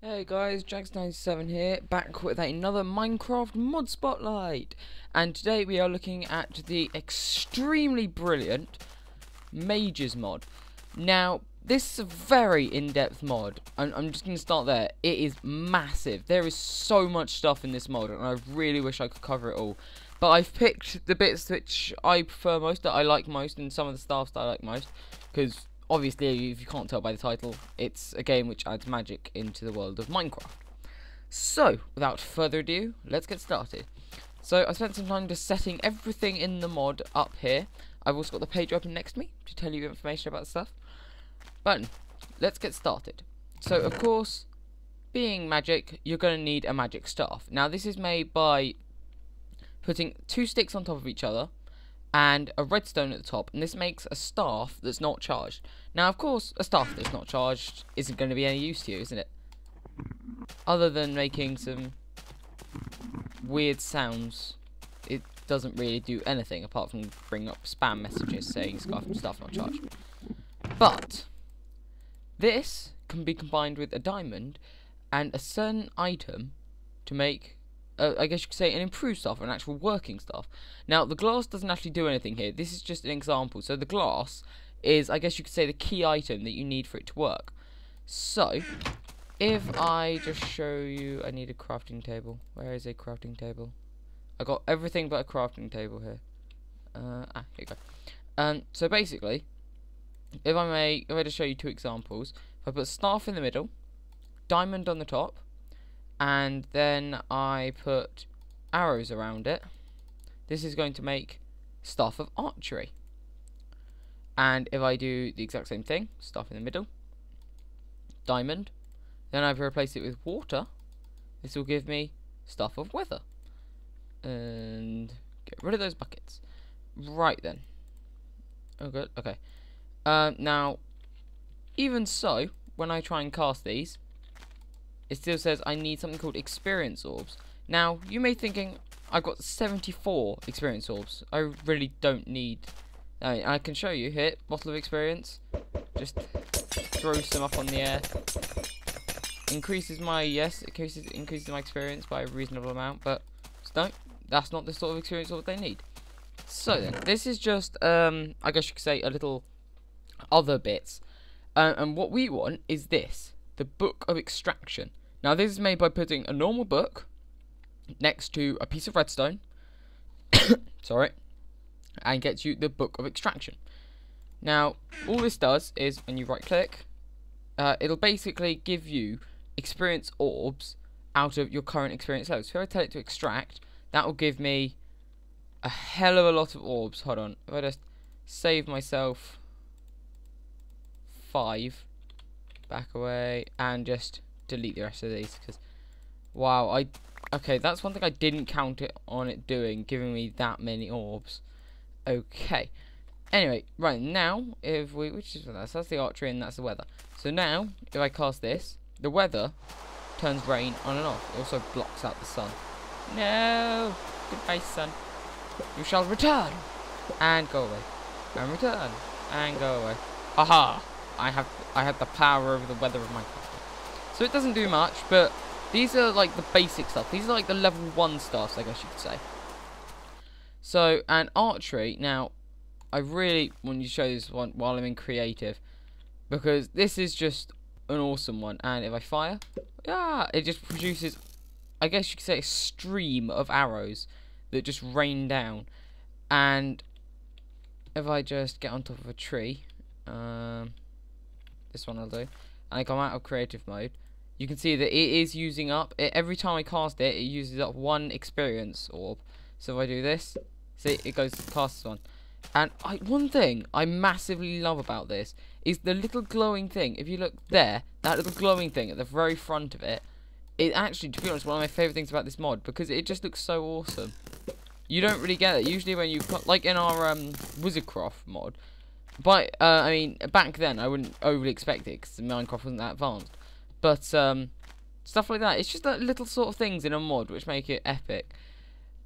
Hey guys, Jags97 here, back with another Minecraft mod spotlight. And today we are looking at the extremely brilliant Magiz mod. Now, this is a very in-depth mod. I'm just going to start there. It is massive. There is so much stuff in this mod, and I really wish I could cover it all. But I've picked the bits which I prefer most, that I like most, and some of the stuff that I like most, because obviously, if you can't tell by the title, it's a game which adds magic into the world of Minecraft. So, without further ado, let's get started. So, I spent some time just setting everything in the mod up here. I've also got the page open next to me to tell you information about stuff. But, let's get started. So, of course, being magic, you're going to need a magic staff. Now, this is made by putting 2 sticks on top of each other and a redstone at the top, and this makes a staff that's not charged. Now, of course, a staff that's not charged isn't going to be any use to you, isn't it? Other than making some weird sounds, it doesn't really do anything apart from bring up spam messages saying stuff not charged. But this can be combined with a diamond and a certain item to make I guess you could say an improved staff, an actual working staff. Now, the glass doesn't actually do anything here. This is just an example. So the glass is, I guess you could say, the key item that you need for it to work. So, if I just show you, I need a crafting table. Where is a crafting table? I got everything but a crafting table here. Here you go. So basically, if I just show you 2 examples, if I put staff in the middle, diamond on the top, and then I put arrows around it, this is going to make staff of archery. And if I do the exact same thing, staff in the middle, diamond, then I replace it with water, this will give me staff of weather. And get rid of those buckets. Right then. Oh good, okay. Now, even so, when I try and cast these, it still says I need something called experience orbs. Now, you may be thinking, I've got 74 experience orbs. I really don't need... I can show you here, bottle of experience. Just throw some up on the air. Increases my my experience by a reasonable amount, but no, that's not the sort of experience orb they need. So then, this is just, I guess you could say, a little other bits. And what we want is this, the Book of Extraction. Now, this is made by putting a normal book next to a piece of redstone, sorry, and gets you the Book of Extraction. Now, all this does is, when you right-click, it'll basically give you experience orbs out of your current experience levels. So if I tell it to extract, that will give me a hell of a lot of orbs. Hold on, if I just save myself 5, back away, and just delete the rest of these, because wow, okay, that's one thing I didn't count it on it doing, giving me that many orbs. Okay, anyway, right now, if we, which is that's the archery and that's the weather. So now, if I cast this, the weather turns rain on and off. It also blocks out the sun. No, goodbye sun. You shall return and go away, and return and go away. Aha! I have the power over the weather of Minecraft. So it doesn't do much, but these are like the basic stuff. These are like the level 1 stuffs, I guess you could say. So, and archery, now, I really want you to show this one while I'm in creative, because this is just an awesome one. And if I fire, it just produces, I guess you could say, a stream of arrows that just rain down. And if I just get on top of a tree, this one I'll do, and I come out of creative mode, you can see that it is using up, every time I cast it, it uses up 1 experience orb. So if I do this, see, it goes casts 1. And one thing I massively love about this is the little glowing thing. If you look there, that little glowing thing at the very front of it, it actually, to be honest, one of my favourite things about this mod, because it just looks so awesome. You don't really get it. Usually when you, like in our Wizardcraft mod, but, I mean, back then, I wouldn't overly expect it, because Minecraft wasn't that advanced. But, stuff like that, it's just that little sort of things in a mod which make it epic.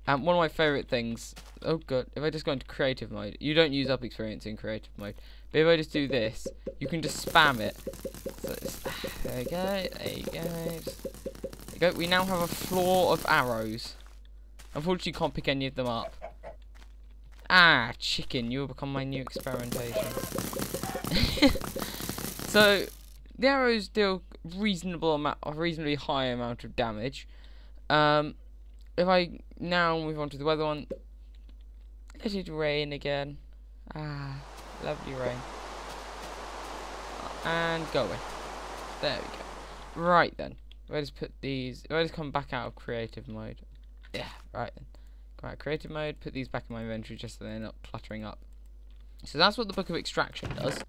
And one of my favourite things, oh god, if I just go into creative mode, you don't use up experience in creative mode, but if I just do this, you can just spam it. So there you go, there you go, there you go. We now have a floor of arrows. Unfortunately, you can't pick any of them up. Ah, chicken, you will become my new experimentation. So, the arrows deal a reasonably high amount of damage. If I now move on to the weather one, let it rain again. Ah, lovely rain. And go away. There we go. Right then. If I just put these, if I just come back out of creative mode. Yeah, right then. Come out of creative mode, put these back in my inventory just so they're not cluttering up. So that's what the Book of Extraction does.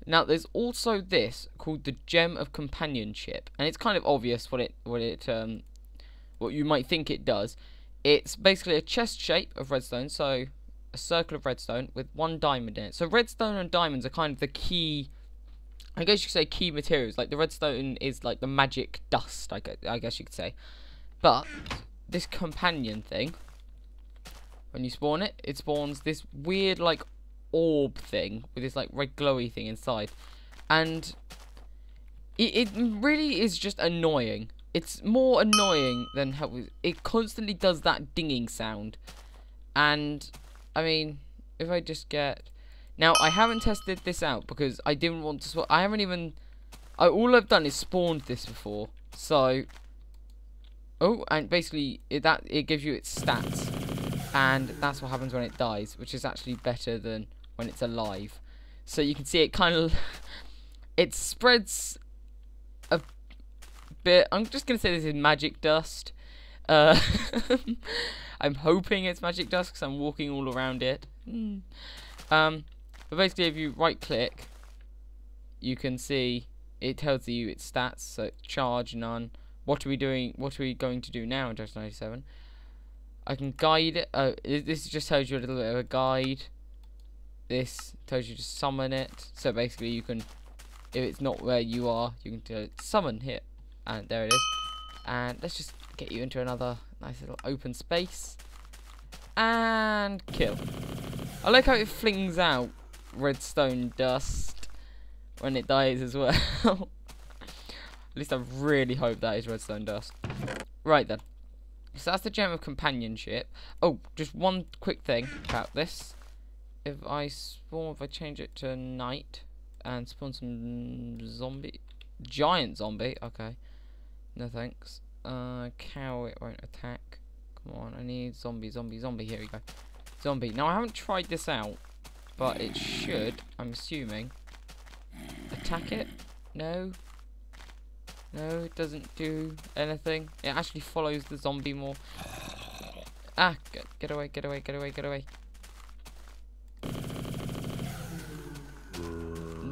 Now there's also this called the Gem of Companionship, and it's kind of obvious what you might think it does. It's basically a chest shape of redstone, so a circle of redstone with one diamond in it. So redstone and diamonds are kind of the key, I guess you could say, key materials. Like the redstone is like the magic dust, I guess you could say. But this companion thing, when you spawn it, it spawns this weird like orb thing with this like red glowy thing inside, and it really is just annoying. It's more annoying than helpful. It constantly does that dinging sound, and I mean, if I just get now, I haven't tested this out because I didn't want to. I haven't even. All I've done is spawned this before, so. Oh, and basically it gives you its stats, and that's what happens when it dies, which is actually better than when it's alive. So you can see it kind of it spreads a bit. I'm just gonna say this is magic dust. I'm hoping it's magic dust because I'm walking all around it. But basically, if you right click, you can see it tells you its stats. So charge, none. What are we doing? What are we going to do now in Just 97? I can guide it. This just tells you a little bit of a guide. This tells you to summon it. So basically, you can, if it's not where you are, you can summon here, and there it is. And let's just get you into another nice little open space and kill. I like how it flings out redstone dust when it dies as well. At least I really hope that is redstone dust. Right then. So that's the Gem of Companionship. Oh, just one quick thing about this. If I change it to night and spawn some giant zombie. Okay. No thanks. Cow, it won't attack. Come on, I need zombie. Here we go. Zombie. Now I haven't tried this out, but it should, I'm assuming, attack it. No. No, it doesn't do anything. It actually follows the zombie more. Ah, get away.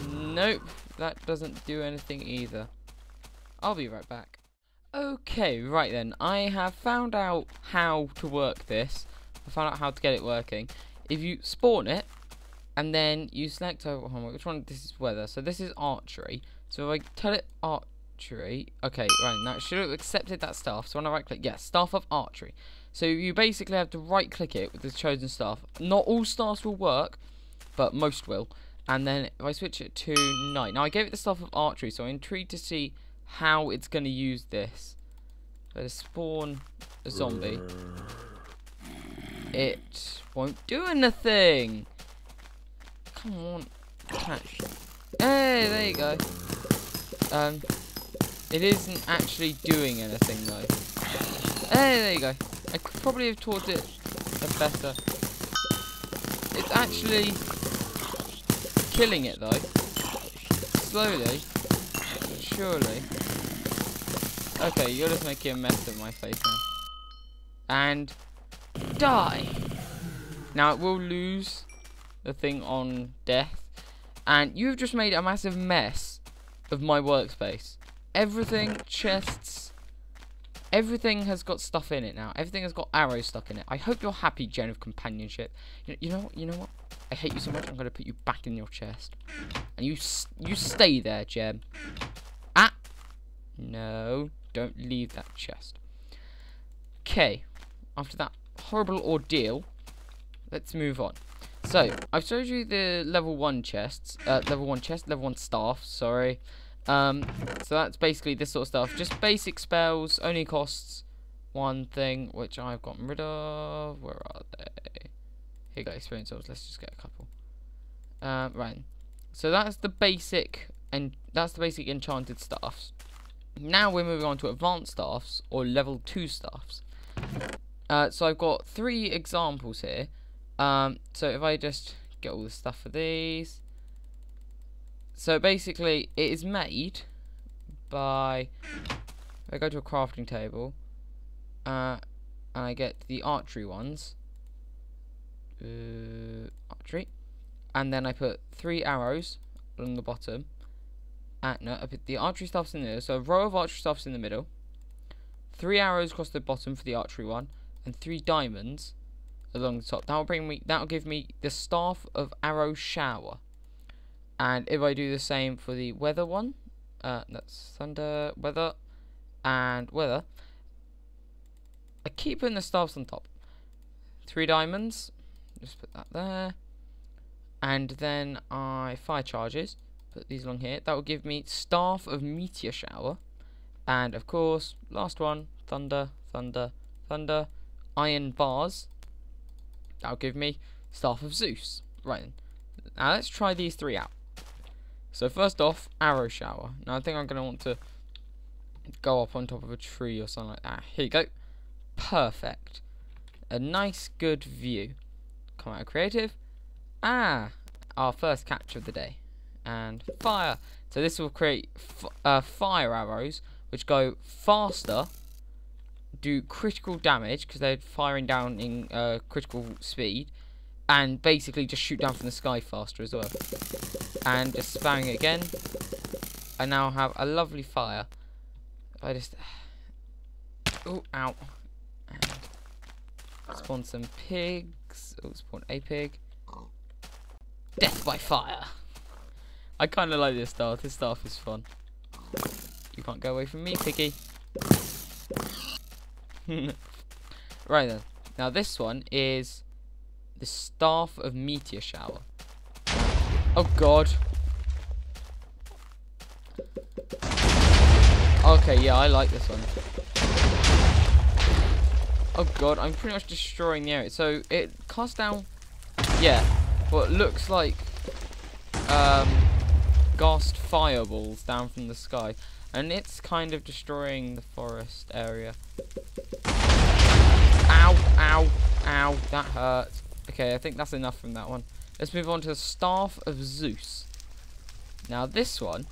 Nope, that doesn't do anything either. I'll be right back. Okay, right then. I have found out how to work this. I found out how to get it working. If you spawn it, and then you select, which one? This is weather. So this is archery. So if I tell it archery, okay, right, now it should have accepted that staff. So when I right click, yes, staff of archery. So you basically have to right click it with the chosen staff. Not all staffs will work, but most will. And then if I switch it to night. Now I gave it the staff of archery, so I'm intrigued to see how it's going to use this. Let us spawn a zombie. It won't do anything. Come on, catch. Hey, there you go. It isn't actually doing anything though. Hey, there you go. I could probably have taught it a better. It's actually killing it though. Slowly, but surely. Okay, you're just making a mess of my face now. And die. Now it will lose the thing on death, and you've just made a massive mess of my workspace. Everything, chests, everything has got stuff in it now. Everything has got arrows stuck in it. I hope you're happy, Gem of Companionship. You know what? I hate you so much. I'm going to put you back in your chest, and you stay there, Gem. No, don't leave that chest. Okay, after that horrible ordeal, let's move on. So, I've showed you the level 1 chests, level 1 staff, sorry. So that's basically this sort of stuff. Just basic spells, only costs one thing, which I've gotten rid of. Where are they? Here you go, experience souls. Let's just get a couple. Right. So that's the basic, and that's the basic enchanted staffs. Now we're moving on to advanced staffs, or level 2 staffs. So I've got 3 examples here. So if I just get all the stuff for these. So basically, it is made by, if I go to a crafting table, and I get the archery ones, archery, and then I put 3 arrows along the bottom, no, I put the archery stuffs in there, so a row of archery stuffs in the middle, 3 arrows across the bottom for the archery one, and 3 diamonds along the top. That'll give me the staff of arrow shower. And if I do the same for the weather one, that's thunder, weather, and weather, I keep putting the staffs on top. 3 diamonds, just put that there, and then fire charges, put these along here. That will give me staff of meteor shower, and of course, last one, thunder, thunder, thunder, iron bars. That'll give me staff of Zeus. Right then, now let's try these 3 out. So first off, arrow shower. Now I think I'm going to want to go up on top of a tree or something like that. Here you go. Perfect. A nice good view. Come out of creative. Our first catch of the day. And fire. So this will create fire arrows, which go faster, do critical damage, because they're firing down in critical speed, and basically just shoot down from the sky faster as well. And just spamming it again, I now have a lovely fire. If I just, oh, ow, and spawn some pigs. Oh, spawn a pig. Death by fire. I kind of like this staff. This staff is fun. You can't go away from me, piggy. Right then. Now this one is the staff of meteor shower. Oh god. Okay, yeah, I like this one. Oh god, I'm pretty much destroying the area. So it casts down, yeah, what looks like gassed fireballs down from the sky, and it's kind of destroying the forest area. Ow, ow, ow, that hurt. Okay, I think that's enough from that one. Let's move on to the Staff of Zeus. Now this one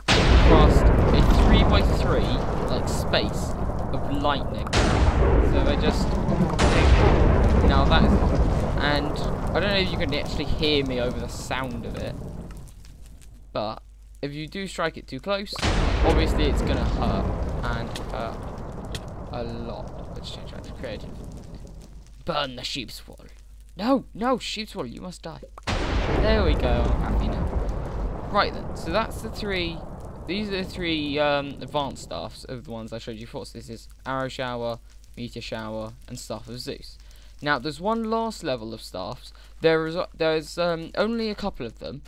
cast a 3x3 like space of lightning. So I just now that is, and I don't know if you can actually hear me over the sound of it, but if you do strike it too close, obviously it's gonna hurt, and hurt a lot. Let's change that to creative. Burn the sheep's wool. No, no, sheep's wool, you must die. There we go, I'm happy now. Right then, so that's the 3, these are the 3 advanced staffs of the ones I showed you before. So this is Arrow Shower, Meteor Shower, and Staff of Zeus. Now, there's one last level of staffs. There's only a couple of them,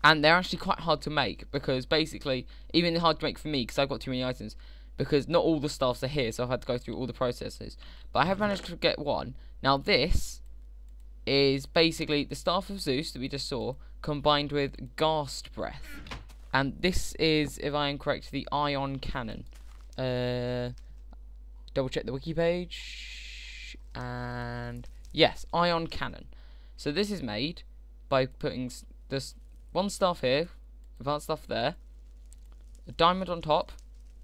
and they're actually quite hard to make, because basically, even hard to make for me, because I've got too many items, because not all the staffs are here, so I've had to go through all the processes. But I have managed to get one. Now this is basically the Staff of Zeus that we just saw, combined with Ghast Breath. And this is, if I am correct, the Ion Cannon. Double check the wiki page. And yes, Ion Cannon. So this is made by putting this one staff here, advanced stuff there, a diamond on top,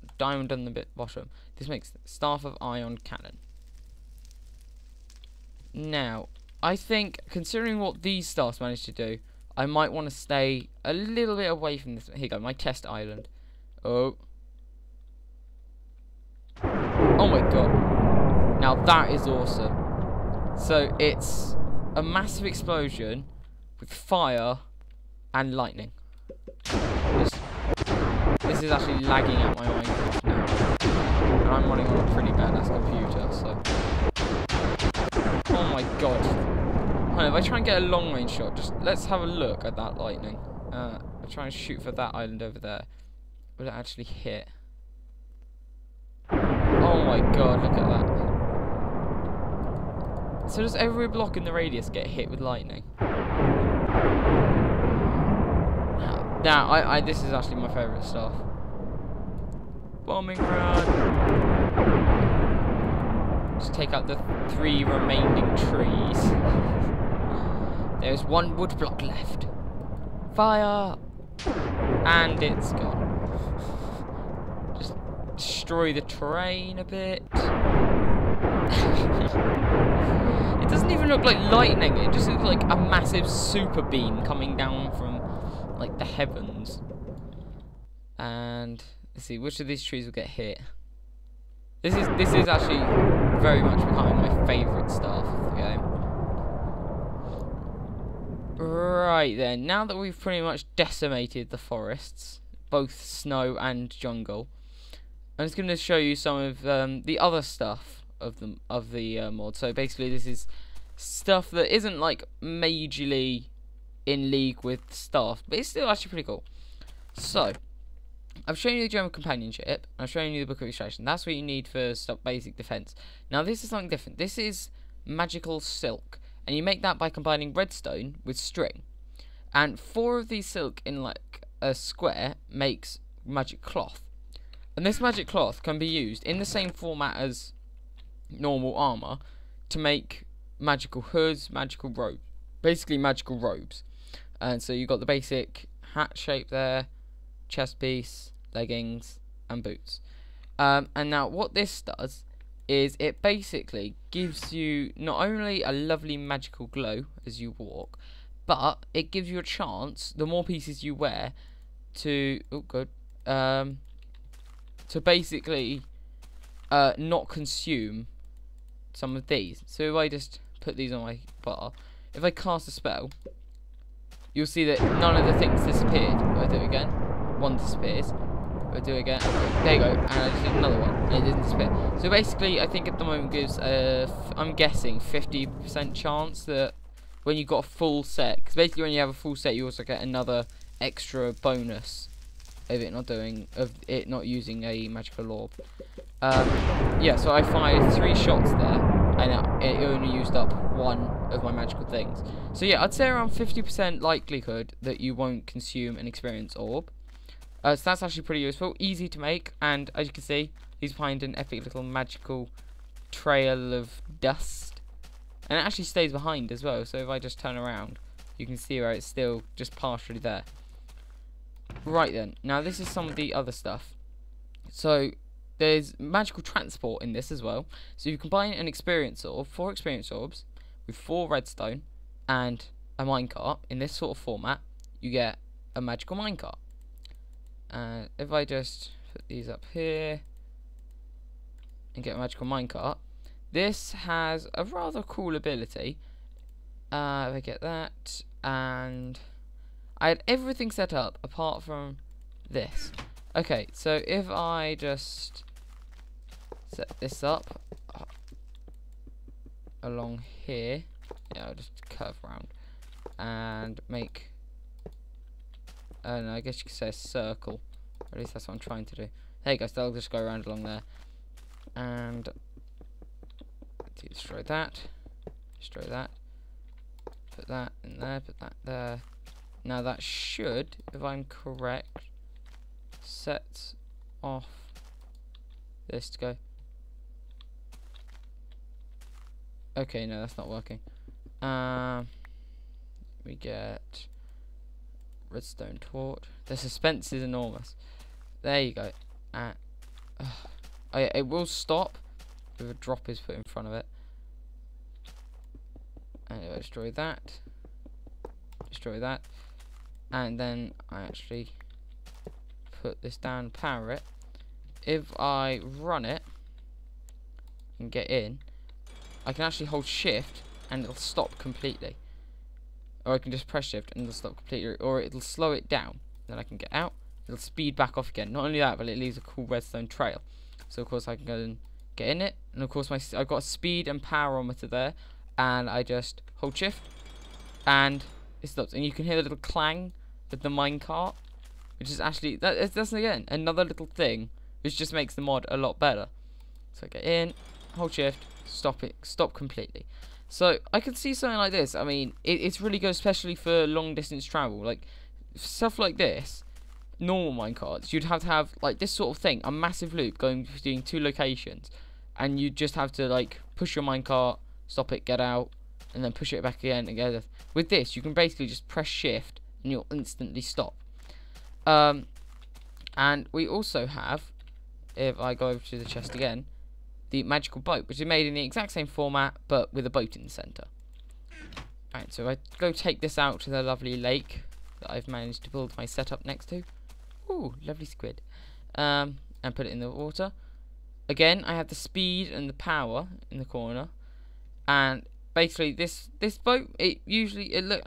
a diamond on the bottom. This makes Staff of Ion Cannon. Now, I think, considering what these staffs managed to do, I might want to stay a little bit away from this. Here you go, my test island. Oh. Oh my god. Now that is awesome. So it's a massive explosion with fire and lightning. This is actually lagging out my Minecraft now. and I'm running on a pretty badass computer, so... Oh my god. If I try and get a long range shot, just let's have a look at that lightning. I'll try and shoot for that island over there. Will it actually hit? Oh my god, look at that. So does every block in the radius get hit with lightning? Now, this is actually my favourite stuff. Bombing run. Just take out the 3 remaining trees. There's 1 wood block left. Fire! And it's gone. Just destroy the terrain a bit. It doesn't even look like lightning. It just looks like a massive super beam coming down from like the heavens. And let's see which of these trees will get hit. This is actually very much becoming my favourite stuff of the game. Right then, now that we've pretty much decimated the forests, both snow and jungle, I'm just going to show you some of the other stuff of the mod. So basically, this is stuff that isn't like majorly in league with stuff, but it's still actually pretty cool. So I've shown you the German companionship. I've shown you the book of extraction. That's what you need for basic defense. Now this is something different. This is magical silk, and you make that by combining redstone with string. And 4 of these silk in like a square makes magic cloth. And this magic cloth can be used in the same format as normal armor to make magical hoods, magical robes, basically magical robes. And so you've got the basic hat shape there, chest piece, leggings, and boots. And now what this does is it basically gives you not only a lovely magical glow as you walk, but it gives you a chance, the more pieces you wear, to to basically not consume some of these. So if I just put these on my bar, if I cast a spell, you'll see that none of the things disappeared. If I do it again, 1 disappears. If I do it again, there you go, and I just did another one, and it didn't disappear. So basically, I think at the moment gives I'm guessing 50% chance that when you've got a full set, because basically when you have a full set, you also get another extra bonus of it not using a magical orb. Yeah, so I fired 3 shots there, and it only used up 1 of my magical things. So yeah, I'd say around 50% likelihood that you won't consume an experience orb. So that's actually pretty useful, easy to make, and as you can see, he's behind an epic little magical trail of dust. And it actually stays behind as well, so if I just turn around, you can see where it's still just partially there. Right then, now this is some of the other stuff. So there's magical transport in this as well. So you combine an experience orb, 4 experience orbs, with 4 redstone and a minecart in this sort of format, you get a magical minecart. And if I just put these up here and get a magical minecart, this has a rather cool ability. If I get that, and I had everything set up apart from this. Okay, so if I just set this up along here, yeah, I'll just curve around and make, I don't know, I guess you could say a circle. Or at least that's what I'm trying to do. There you go, so I'll just go around along there. And destroy that, put that in there, put that there. Now that should, if I'm correct, set off this to go. Okay, no, that's not working. We get redstone torch. The suspense is enormous. There you go. It will stop if a drop is put in front of it. And if I destroy that, and then I actually put this down, power it. If I run it and get in, I can actually hold shift and it'll stop completely. Or I can just press shift and it'll stop completely, or it'll slow it down. Then I can get out, it'll speed back off again. Not only that, but it leaves a cool redstone trail. So of course I can go and get in it, and of course I've got a speed and powerometer there, and I just hold shift, and it stops, and you can hear the little clang of the minecart, which is actually that's again another little thing which just makes the mod a lot better. So I get in, hold shift, stop completely. So I could see something like this. I mean, it's really good, especially for long distance travel. Like stuff like this, normal minecarts, you'd have to have like this sort of thing, a massive loop going between two locations, and you just have to like push your minecart, stop it, get out, and then push it back again and get. With this, you can basically just press shift and you'll instantly stop. And we also have, if I go over to the chest again, the magical boat, which is made in the exact same format but with a boat in the center. Alright, so I go take this out to the lovely lake that I've managed to build my setup next to. Ooh, lovely squid. And put it in the water. Again, I have the speed and the power in the corner, and basically this boat, it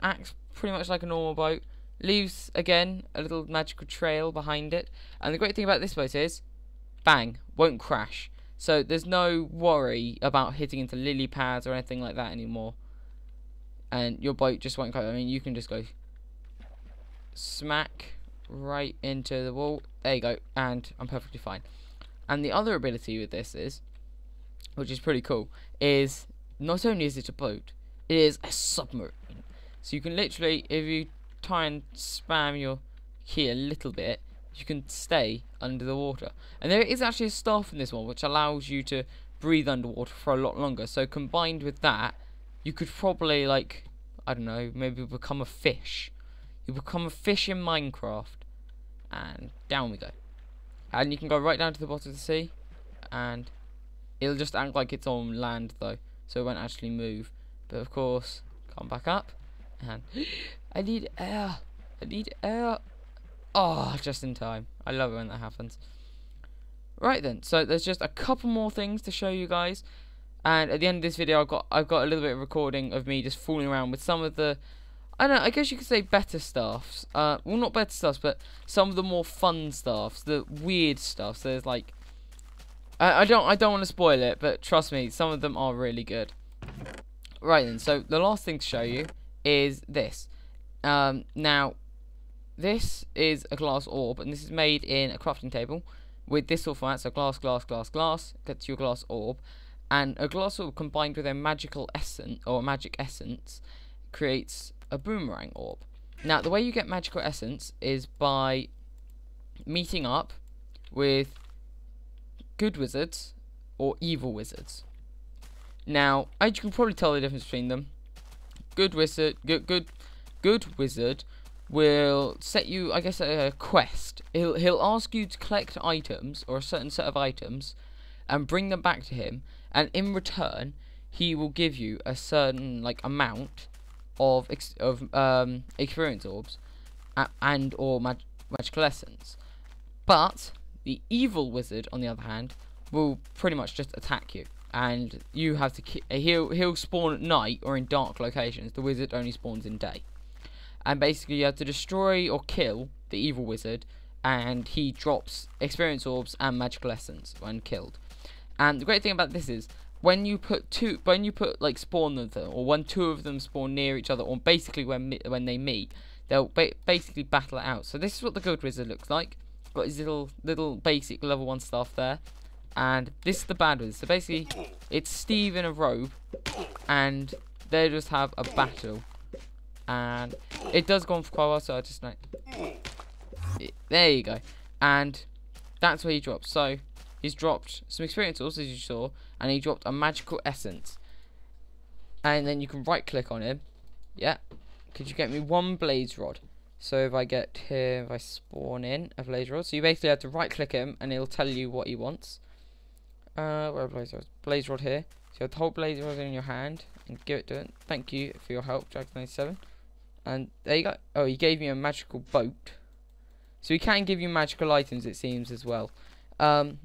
acts pretty much like a normal boat. Leaves again a little magical trail behind it, and the great thing about this boat is, bang, won't crash. So there's no worry about hitting into lily pads or anything like that anymore, and your boat just won't go. I mean, you can just go smack right into the wall. There you go, and I'm perfectly fine. And the other ability with this is, which is pretty cool, is not only is it a boat, it is a submarine. So you can literally, if you try and spam your key a little bit, you can stay under the water. And there is actually a staff in this one which allows you to breathe underwater for a lot longer. So combined with that, you could probably, like, I don't know, maybe become a fish. You become a fish in Minecraft, and down we go. And you can go right down to the bottom of the sea, and it'll just act like it's on land though, so it won't actually move. But of course, come back up, and I need air. I need air. Oh, just in time. I love it when that happens. Right then, so there's just a couple more things to show you guys, and at the end of this video, I've got a little bit of recording of me just fooling around with some of the, I don't know, I guess you could say better stuffs. Well, not better stuffs, but some of the more fun stuffs, the weird stuff. So there's like, I don't want to spoil it, but trust me, some of them are really good. Right then, so the last thing to show you is this. Now, this is a glass orb, and this is made in a crafting table with this sort of format. So glass, glass, glass, glass gets your glass orb, and a glass orb combined with a magical essence or a magic essence creates a boomerang orb. Now, the way you get magical essence is by meeting up with good wizards or evil wizards. Now, as you can probably tell the difference between them, good wizard will set you, I guess, a quest. He'll ask you to collect items or a certain set of items and bring them back to him, and in return, he will give you a certain amount of experience orbs and or magical essence. But the evil wizard, on the other hand, will pretty much just attack you, and you have to he'll spawn at night or in dark locations. The wizard only spawns in day, and basically you have to destroy or kill the evil wizard, and he drops experience orbs and magical essence when killed. And the great thing about this is, when you put spawn of them, or when two of them spawn near each other, or basically when they meet, they'll basically battle it out. So this is what the good wizard looks like. Got his little basic level 1 stuff there, and this is the bad wizard. So basically, it's Steve in a robe, and they just have a battle, and it does go on for quite a while. So I just there you go, and that's where he drops. So he's dropped some experience orbs, as you saw, and he dropped a magical essence. And then you can right click on him. Yeah. Could you get me 1 blaze rod? So if I get here, if I spawn in a blaze rod, so you basically have to right click him and it'll tell you what he wants. Where are blaze rods? Blaze rod here. So you have to hold blaze rod in your hand and give it to him. Thank you for your help, Jack97. And there you go. Oh, he gave me a magical boat. So he can give you magical items, it seems, as well. But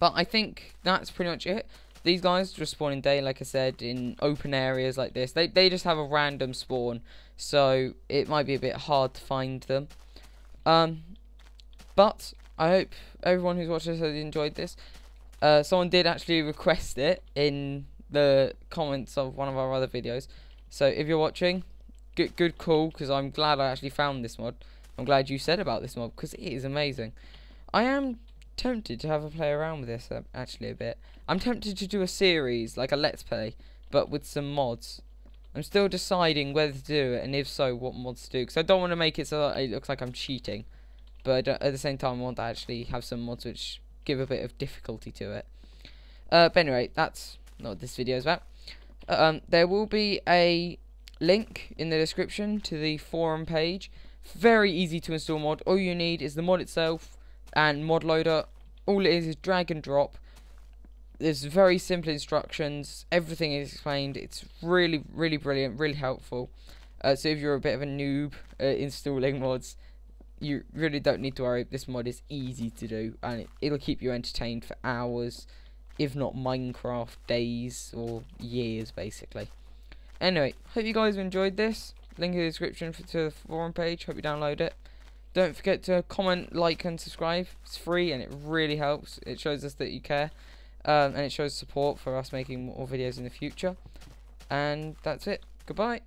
I think that's pretty much it. These guys just spawn in day, like I said, in open areas like this. They just have a random spawn, so it might be a bit hard to find them. But I hope everyone who's watched this has enjoyed this. Someone did actually request it in the comments of one of our other videos. So if you're watching, good call, because I'm glad I actually found this mod. I'm glad you said about this mod, because it is amazing. I am tempted to have a play around with this, actually, a bit. I'm tempted to do a series, like a let's play, but with some mods. I'm still deciding whether to do it, and if so, what mods to do, because I don't want to make it so that it looks like I'm cheating. But at the same time, I want to actually have some mods which give a bit of difficulty to it. But anyway, that's not what this video is about. There will be a link in the description to the forum page. Very easy to install mod. All you need is the mod itself and mod loader. All it is drag and drop. There's very simple instructions. Everything is explained. It's really brilliant, really helpful. So if you're a bit of a noob installing mods, you really don't need to worry. This mod is easy to do, and it'll keep you entertained for hours, if not Minecraft days or years, basically. Anyway, hope you guys enjoyed this. Link in the description to the forum page. Hope you download it. Don't forget to comment, like, and subscribe. It's free and it really helps. It shows us that you care, and it shows support for us making more videos in the future. And that's it. Goodbye.